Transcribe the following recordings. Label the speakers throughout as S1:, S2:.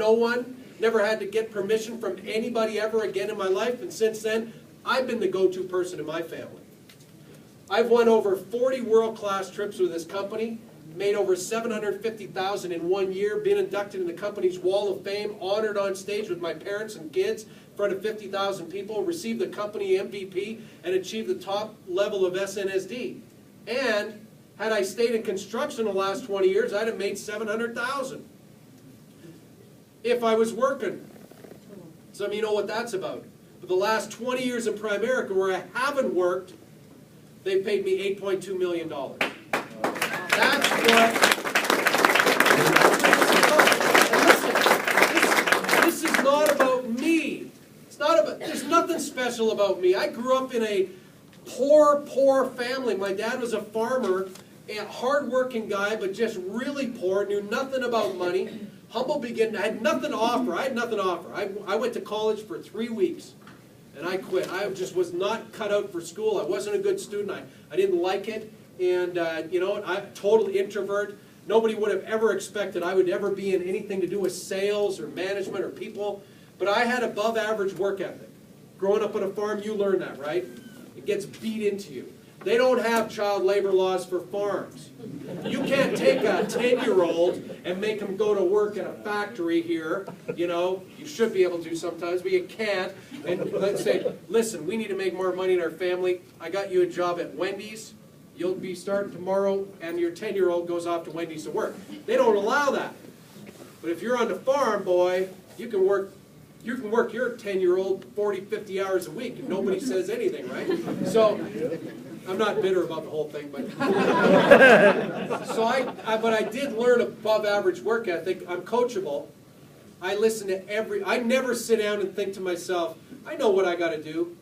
S1: no one, never had to get permission from anybody ever again in my life, and since then, I've been the go-to person in my family. I've won over 40 world-class trips with this company, made over $750,000 in 1 year, been inducted in the company's Wall of Fame, honored on stage with my parents and kids in front of 50,000 people, received the company MVP, and achieved the top level of SNSD. And had I stayed in construction the last 20 years, I'd have made $700,000 if I was working. Some of you know what that's about. For the last 20 years in Primerica, where I haven't worked, they paid me $8.2 million. That's what... This is not about me. It's not about... There's nothing special about me. I grew up in a poor family. My dad was a farmer, a hard-working guy, but just really poor, knew nothing about money. Humble beginning. I had nothing to offer. I went to college for 3 weeks. And I quit. I just was not cut out for school. I wasn't a good student. I didn't like it. And, you know, I'm a total introvert. Nobody would have ever expected I would ever be in anything to do with sales or management or people. But I had above average work ethic. Growing up on a farm, you learn that, right? It gets beat into you. They don't have child labor laws for farms. You can't take a 10-year-old and make him go to work in a factory here. You know, you should be able to sometimes, but you can't. And let's say, listen, we need to make more money in our family. I got you a job at Wendy's. You'll be starting tomorrow, and your 10-year-old goes off to Wendy's to work. They don't allow that. But if you're on the farm, boy, you can work your 10-year-old 40, 50 hours a week, and nobody says anything, right? So... I'm not bitter about the whole thing, but but I did learn above average work ethic. I'm coachable. I listen to I never sit down and think to myself, I know what I got to do.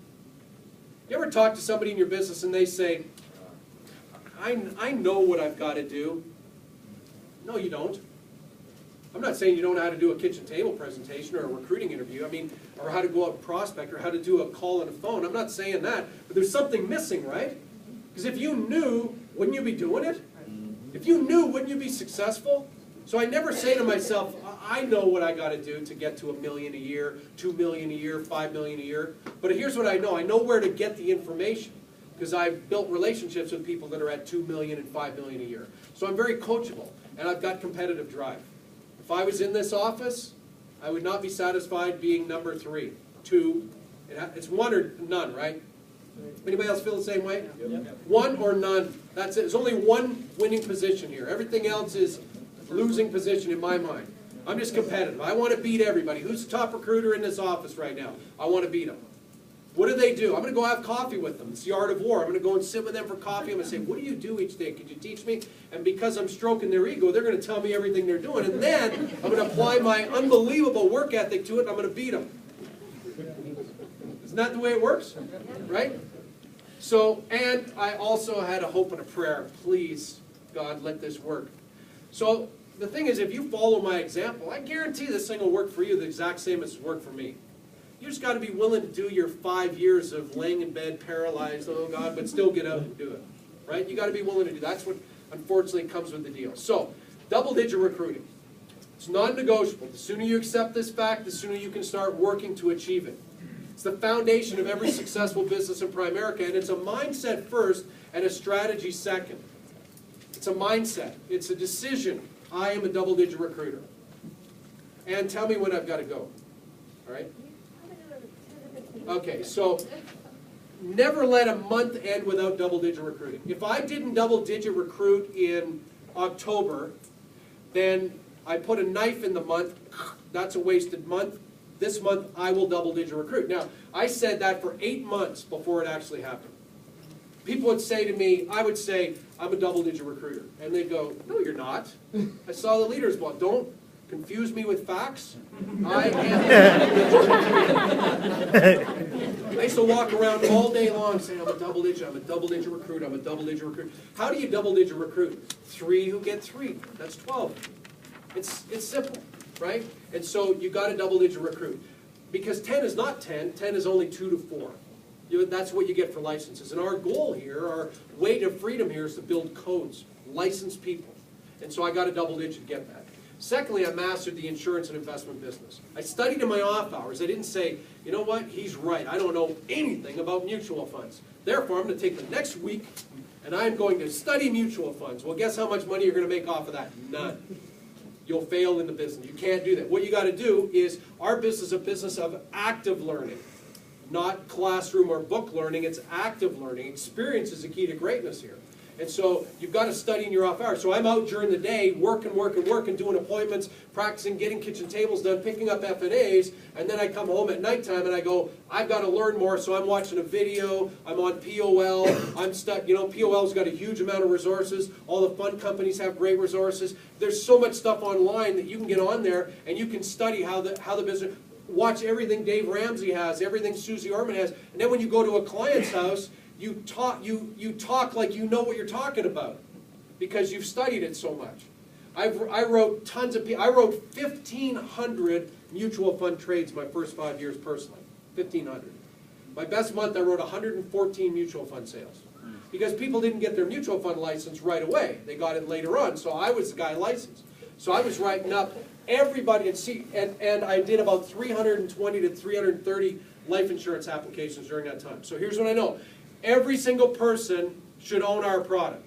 S1: You ever talk to somebody in your business and they say, I know what I've got to do? No, you don't. I'm not saying you don't know how to do a kitchen table presentation or a recruiting interview. I mean, or how to go out and prospect or how to do a call on a phone. I'm not saying that, but there's something missing, right? Because if you knew, wouldn't you be doing it? If you knew, wouldn't you be successful? So I never say to myself, I know what I got to do to get to $1 million a year, $2 million a year, $5 million a year. But here's what I know. I know where to get the information because I've built relationships with people that are at $2 million and $5 million a year. So I'm very coachable, and I've got competitive drive. If I was in this office, I would not be satisfied being number 3. 2, it's 1 or none, right? Anybody else feel the same way? Yep. 1 or none. That's it. There's only one winning position here. Everything else is losing position in my mind. I'm just competitive. I want to beat everybody. Who's the top recruiter in this office right now? I want to beat them. What do they do? I'm going to go have coffee with them. It's the art of war. I'm going to go and sit with them for coffee. I'm going to say, what do you do each day? Could you teach me? And because I'm stroking their ego, they're going to tell me everything they're doing. And then I'm going to apply my unbelievable work ethic to it, and I'm going to beat them. Isn't that the way it works? Right? So, and I also had a hope and a prayer. Please, God, let this work. So the thing is, if you follow my example, I guarantee this thing will work for you the exact same as it's worked for me. You just got to be willing to do your 5 years of laying in bed, paralyzed, oh God, but still get out and do it. Right? You got to be willing to do that. That's what, unfortunately, comes with the deal. So, double-digit recruiting. It's non-negotiable. The sooner you accept this fact, the sooner you can start working to achieve it. It's the foundation of every successful business in Primerica, and it's a mindset first and a strategy second. It's a mindset. It's a decision. I am a double-digit recruiter. And tell me when I've got to go. All right? Okay, so never let a month end without double-digit recruiting. If I didn't double-digit recruit in October, then I put a knife in the month. That's a wasted month. This month, I will double-digit recruit. Now, I said that for 8 months before it actually happened. People would say to me, I would say, I'm a double-digit recruiter. And they'd go, no, you're not. I saw the leaders block. Don't confuse me with facts. I am a double-digit recruiter. I used to walk around all day long saying, I'm a double-digit recruit, I'm a double-digit recruit. How do you double-digit recruit? 3 who get 3. That's 12. It's simple, right? And so you got to double-digit recruit. Because 10 is not 10. 10 is only 2 to 4. That's what you get for licenses. And our goal here, our way to freedom here is to build codes, license people. And so I got a double-digit to get that. Secondly, I mastered the insurance and investment business. I studied in my off hours. I didn't say, you know what, he's right. I don't know anything about mutual funds. Therefore, I'm going to take the next week and I'm going to study mutual funds. Well, guess how much money you're going to make off of that? None. You'll fail in the business. You can't do that. What you got to do is, our business is a business of active learning, not classroom or book learning. It's active learning. Experience is the key to greatness here. And so you've got to study in your off hours. So I'm out during the day working, doing appointments, practicing, getting kitchen tables done, picking up F&As, and then I come home at nighttime and I go, I've got to learn more, so I'm watching a video, I'm on POL, I'm stuck, you know, POL's got a huge amount of resources, all the fund companies have great resources. There's so much stuff online that you can get on there and you can study how the business, watch everything Dave Ramsey has, everything Susie Orman has, and then when you go to a client's house, you talk like you know what you're talking about because you've studied it so much. I wrote 1,500 mutual fund trades my first 5 years personally. 1,500. My best month I wrote 114 mutual fund sales because people didn't get their mutual fund license right away. They got it later on, so I was the guy licensed. So I was writing up everybody and I did about 320 to 330 life insurance applications during that time. So here's what I know. Every single person should own our product.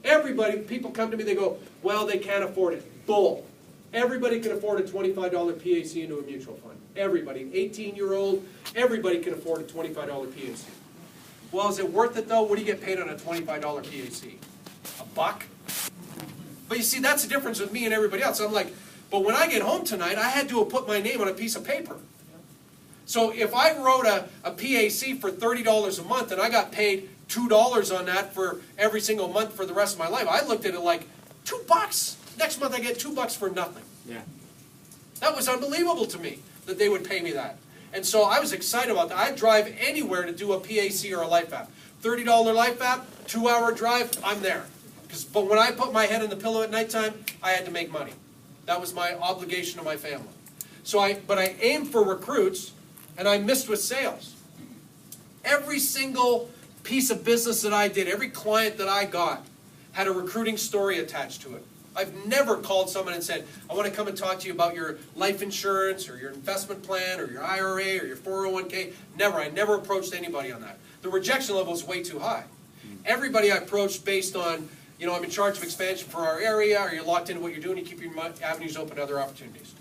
S1: Everybody, people come to me, they go, well, they can't afford it. Bull. Everybody can afford a $25 PAC into a mutual fund. Everybody. An 18-year-old, everybody can afford a $25 PAC. Well, is it worth it though? What do you get paid on a $25 PAC? $1? But you see, that's the difference with me and everybody else. I'm like, but when I get home tonight, I had to put my name on a piece of paper. So if I wrote a PAC for $30 a month and I got paid $2 on that for every single month for the rest of my life, I looked at it like, $2? Next month I get $2 for nothing. Yeah. That was unbelievable to me that they would pay me that. And so I was excited about that. I'd drive anywhere to do a PAC or a life app. $30 life app, 2-hour drive, I'm there. But when I put my head in the pillow at nighttime, I had to make money. That was my obligation to my family. But I aimed for recruits, and I missed with sales. Every single piece of business that I did, every client that I got, had a recruiting story attached to it. I've never called someone and said, I want to come and talk to you about your life insurance or your investment plan or your IRA or your 401k. Never. I never approached anybody on that. The rejection level is way too high. Everybody I approached based on, you know, I'm in charge of expansion for our area, or you're locked into what you're doing, you keep your avenues open to other opportunities.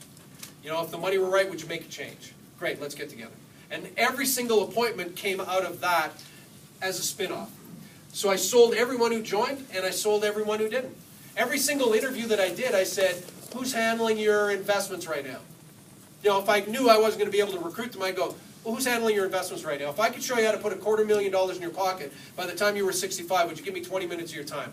S1: You know, if the money were right, would you make a change? Great, let's get together. And every single appointment came out of that as a spin-off. So I sold everyone who joined, and I sold everyone who didn't. Every single interview that I did, I said, who's handling your investments right now? You know, if I knew I wasn't going to be able to recruit them, I'd go, well, who's handling your investments right now? If I could show you how to put $250,000 in your pocket by the time you were 65, would you give me 20 minutes of your time?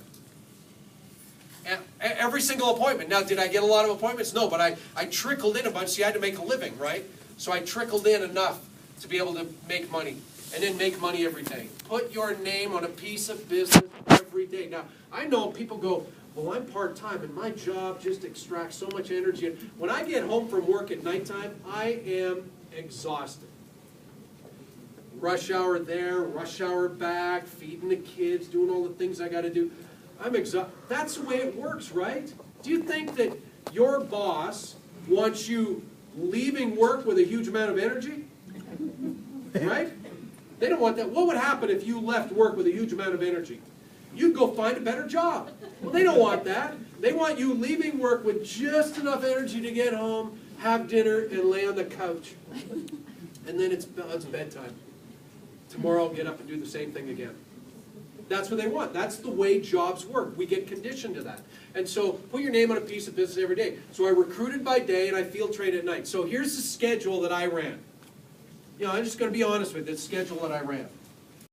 S1: Every single appointment. Now, did I get a lot of appointments? No, but I trickled in a bunch. See, I had to make a living, right? So I trickled in enough to be able to make money, and then make money every day. Put your name on a piece of business every day. Now, I know people go, well, I'm part-time, and my job just extracts so much energy. When I get home from work at nighttime, I am exhausted. Rush hour there, rush hour back, feeding the kids, doing all the things I got to do. I'm exhausted. That's the way it works, right? Do you think that your boss wants you leaving work with a huge amount of energy? Right? They don't want that. What would happen if you left work with a huge amount of energy? You'd go find a better job. Well, they don't want that. They want you leaving work with just enough energy to get home, have dinner, and lay on the couch. And then it's bedtime. Tomorrow I'll get up and do the same thing again. That's what they want. That's the way jobs work. We get conditioned to that. And so put your name on a piece of business every day. So I recruited by day and I field trade at night. So here's the schedule that I ran. You know, I'm just going to be honest with you, the schedule that I ran.